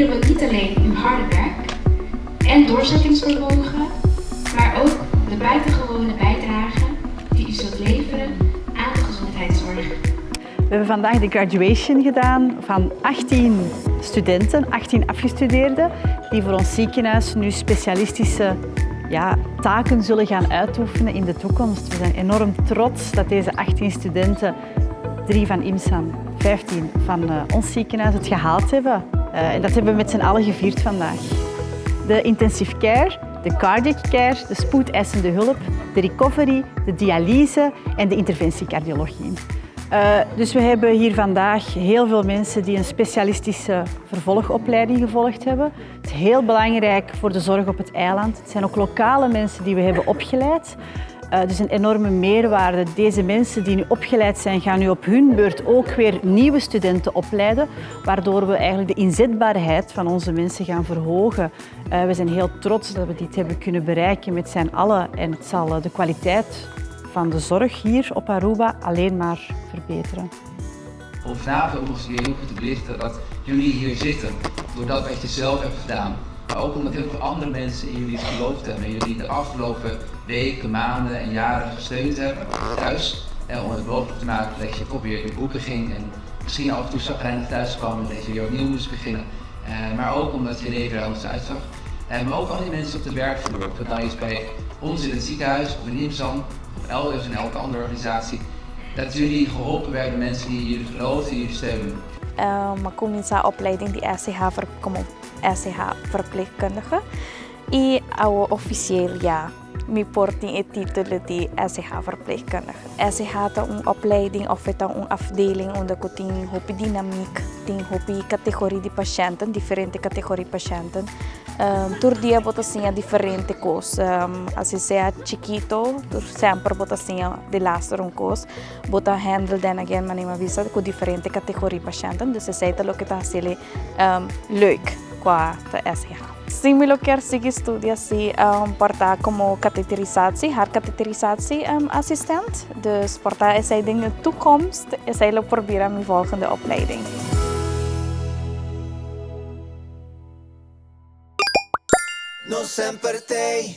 waarderen we niet alleen uw harde werk en doorzettingsvermogen, maar ook de buitengewone bijdrage die u zult leveren aan de gezondheidszorg. We hebben vandaag de graduation gedaan van 18 studenten, 18 afgestudeerden, die voor ons ziekenhuis nu specialistische taken zullen gaan uitoefenen in de toekomst. We zijn enorm trots dat deze 18 studenten, 3 van IMSAM, 15 van ons ziekenhuis, het gehaald hebben. En dat hebben we met z'n allen gevierd vandaag. De intensive care, de cardiac care, de spoedeisende hulp, de recovery, de dialyse en de interventiecardiologie. Dus we hebben hier vandaag heel veel mensen die een specialistische vervolgopleiding gevolgd hebben. Het is heel belangrijk voor de zorg op het eiland. Het zijn ook lokale mensen die we hebben opgeleid. Dus een enorme meerwaarde. Deze mensen die nu opgeleid zijn, gaan nu op hun beurt ook weer nieuwe studenten opleiden, waardoor we eigenlijk de inzetbaarheid van onze mensen gaan verhogen. We zijn heel trots dat we dit hebben kunnen bereiken met z'n allen en het zal de kwaliteit van de zorg hier op Aruba alleen maar verbeteren. Om vanavond ook nog eens heel goed te belichten dat jullie hier zitten, doordat wij het zelf hebben gedaan. Maar ook omdat heel veel andere mensen in jullie geloofd hebben en jullie de afgelopen weken, maanden en jaren gesteund hebben thuis. Om het mogelijk te maken dat je weer in boeken ging en misschien af en toe chagrijnig thuis kwam en dat je weer opnieuw moest beginnen. Maar ook omdat je leven er anders uitzag. Maar ook al die mensen op de werkvloer, of het nou is bij ons in het ziekenhuis, of in IMSAM, of elders in elke andere organisatie, dat jullie geholpen werden door mensen die jullie geloven en jullie steunen. Makumisa opleiding die SCH-verpleegkundige. En our officieel mi porting het titel die SCH-verpleegkundige. SCH is een opleiding of het een afdeling onder koting hopi dynamiek, ting hopi categorie die patiënten, differente categorie patiënten. Tur dia botasinha diferente cos. Als je sea chiquito, tur sempre botasinha de laster cos. Bota handle dan again manima visa com diferente categorie patiënten. Dus ze zei dat ook het heel leuk qua de SCH. Sim, eu quero seguir estudo assim, portar como cateterisatie, hartkatheterisatie assistent. Dus portar essa in de toekomst, essa proberen mijn volgende opleiding. No sempre tem